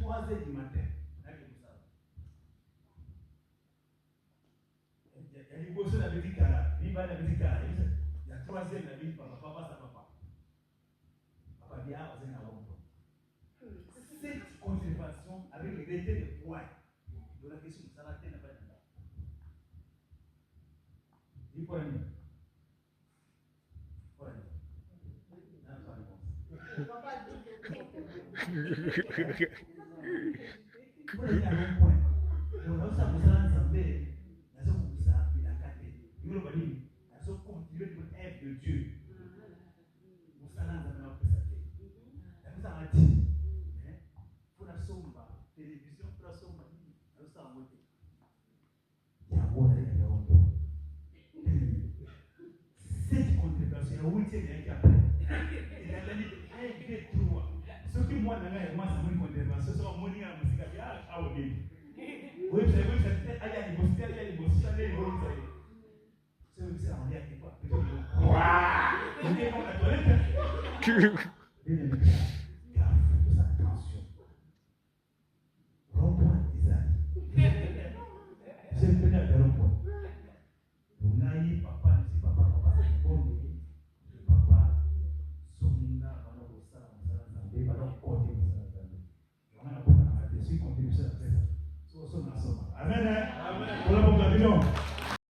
3h du matin. Il y a des gosses la petite cara, il va la petite cara, il y a 3h la vie, papa, ça papa. Papa vient aux énervements. Cette conservation avec le retrait de poids de la question de ça, la tête n'a pas de temps. Il faut aller. Cette contribution, ce qui moi, moi, c'est une contribution, c'est un money à musique à Odin. Oui, c'est vrai, c'est à y négocier, à y négocier, à y négocier. C'est vrai, c'est à dire quoi. Waouh! On est dans la toilette. Attention. Rends-toi, Isaac. C'est le premier de rond-point. Vous n'ayez papa, c'est papa, c'est bon. Papa, Sonina, Bano, Sara, et Bano, Côté, on a des contributions à faire. Amen. Amen.